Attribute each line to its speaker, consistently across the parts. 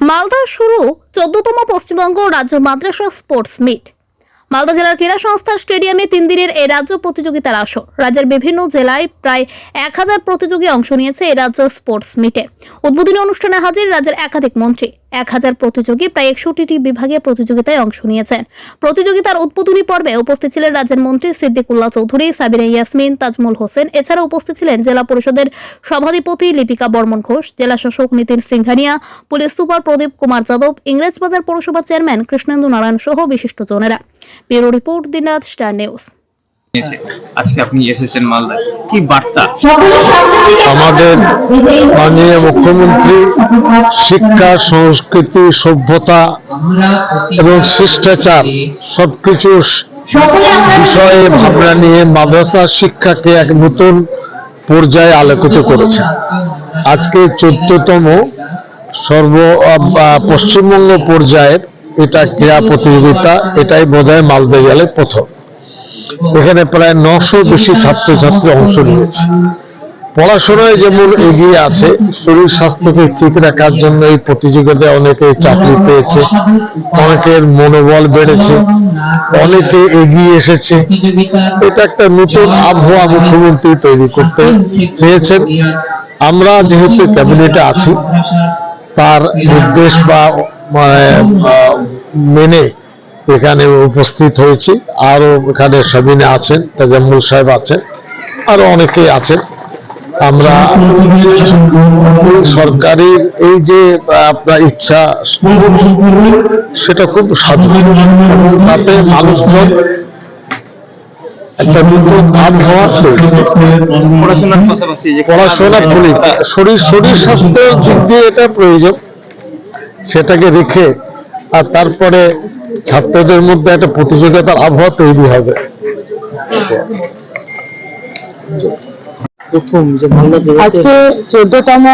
Speaker 1: মালদা শুরু 14তম পশ্চিমবঙ্গ রাজ্য মাদ্রাসা sports meet. Malda জেলার ক্রীড়া সংস্থার স্টেডিয়ামে 3 দিনের এই রাজ্য প্রতিযোগিতার আসর। রাজ্যের বিভিন্ন জেলায় প্রায় 1000 প্রতিযোগী অংশ নিয়েছে এই রাজ্য স্পোর্টস মিটে। উদ্বোধনী অনুষ্ঠানে হাজির রাজ্যের একাধিক মন্ত্রী। 1000 প্রতিযোগী প্রায় 61টি বিভাগে প্রতিযোগিতায় অংশ নিয়েছেন। প্রতিযোগিতার উদ্বোধনী পর্বে উপস্থিত ছিলেন রাজ্যের মন্ত্রী সিদ্দিকুল্লাহ চৌধুরী, সাবিনা ইয়াসমিন, তাজমুল হোসেন। এছাড়া উপস্থিত ছিলেন জেলা পরিষদের সভাধিপতি লিপিকা বর্মন ঘোষ, জেলা শাসক নীতিন সিংঘানিয়া, পুলিশ সুপার প্রদীপ কুমার যাদব, ইংরেজবাজার পৌরসভার চেয়ারম্যান কৃষ্ণেন্দু নারায়ণ সহ বিশিষ্টজনেরা। ব্যুরো রিপোর্ট, দিনরাত স্টার নিউজ।
Speaker 2: আজকে আপনি এসেছেন মালদায়, কি বার্তা?
Speaker 3: আমাদের মাননীয় মুখ্যমন্ত্রী শিক্ষা, সংস্কৃতি, সভ্যতা এবং শিষ্টাচার সবকিছু বিষয়ে ভাবনা নিয়ে মাদ্রাসা শিক্ষাকে এক নতুন পর্যায়ে আলোকিত করেছে। আজকে 14তম পশ্চিমবঙ্গ পর্যায়ের এটা ক্রীড়া প্রতিযোগিতা, এটাই বোধহয় মালদা জেলায় প্রথম। এখানে প্রায় 900 বেশি ছাত্রছাত্রী অংশ নিয়েছে। পড়াশোনায় যেমন এগিয়ে আছে, শরীর স্বাস্থ্যকে ঠিক রাখার জন্য এই প্রতিযোগিতায় অনেকে চাকরি পেয়েছে, অনেকের মনোবল বেড়েছে, অনেকে এগিয়ে এসেছে। এটা একটা নতুন আবহাওয়া মুখ্যমন্ত্রী তৈরি করতে চেয়েছেন। আমরা যেহেতু ক্যাবিনেটে আছি, তার নির্দেশ বা মেনে এখানে উপস্থিত হয়েছি। আরো এখানে সাবিনা আছেন, তাজমুল সাহেব আছেন, আরো অনেকেই আছেন। আমরা সরকারের এই যে আপনার ইচ্ছা, সেটা খুব সাধু। তাতে মানুষজন একটা নতুন আবহাওয়া তৈরি,
Speaker 2: পড়াশোনার পাশাপাশি
Speaker 3: পড়াশোনা বলি শরীর স্বাস্থ্যের দিক দিয়ে এটা প্রয়োজন, সেটাকে রেখে আর তারপরে ছাত্রদের মধ্যে একটা প্রতিযোগিতার আবহাওয়া তৈরি হবে।
Speaker 4: আজকে 14তম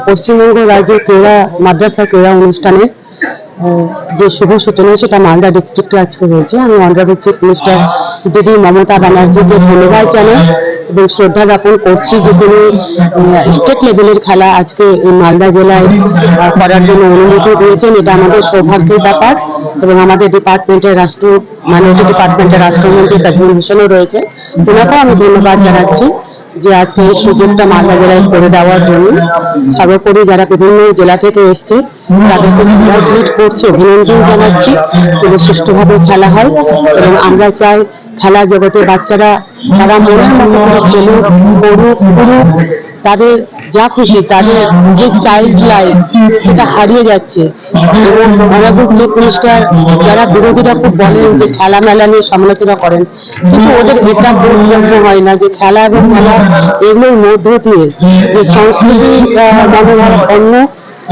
Speaker 4: পশ্চিমবঙ্গ রাজ্য ক্রীড়া মাদ্রাসা ক্রীড়া অনুষ্ঠানে যে শুভ সূচনা, সেটা মালদা ডিস্ট্রিক্টে আজকে হয়েছে। আমি অনারেবল চিফ মিনিস্টার দিদি মমতা ব্যানার্জিকে ধন্যবাদ জানাই এবং শ্রদ্ধা জ্ঞাপন করছি যে তিনি স্টেট লেভেলের খেলা আজকে এই মালদা জেলায় করার জন্য অনুমতি দিয়েছেন। এটা আমাদের সৌভাগ্যের ব্যাপার এবং আমাদের ডিপার্টমেন্টের মাইনরিটি ডিপার্টমেন্টের রাষ্ট্রমন্ত্রী তাজমুল হোসেনও রয়েছে, ওনাকেও আমি ধন্যবাদ জানাচ্ছি যে আজকে এই সুযোগটা মালদা জেলায় করে দেওয়ার জন্য। সর্বোপরি যারা বিভিন্ন জেলা থেকে এসছে তাদেরকে কংগ্রাচুলেট করছি, অভিনন্দন জানাচ্ছি এবং সুষ্ঠুভাবে খেলা হয়। এবং আমরা চাই খেলা জগতে বাচ্চারা তারা মনের মতো করে খেলুক, করুক, করুক, তাদের যা খুশি, তাদের যে চাইল্ড লাইফ সেটা হারিয়ে যাচ্ছে। এবং অনারেবল চিফ মিনিস্টার, যারা বিরোধীরা খুব বলেন যে খেলা মেলা নিয়ে সমালোচনা করেন, কিন্তু ওদের এটা বোধগম্য হয় না যে খেলা এবং মেলা এগুলোর মধ্য দিয়ে যে সংস্কৃতি মনোভাবাপন্ন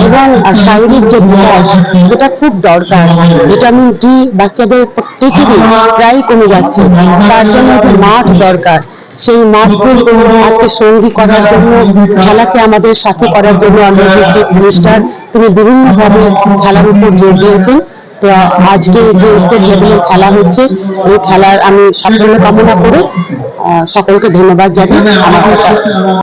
Speaker 4: এবং শারীরিক যে বিকাশ, যেটা খুব দরকার। ভিটামিন ডি বাচ্চাদের প্রত্যেকেরই প্রায় কমে যাচ্ছে, তার জন্য যে মাঠ দরকার, সেই মাঠকে আজকে সঙ্গী করার জন্য, খেলাকে আমাদের সাথে করার জন্য অনারেবল চিফ মিনিস্টার তিনি বিভিন্নভাবে খেলার উপর জোর দিয়েছেন। তো আজকে যে স্টেট লেভেলের খেলা হচ্ছে, এই খেলার আমি সাফল্য কামনা করে সকলকে ধন্যবাদ জানাই। আমার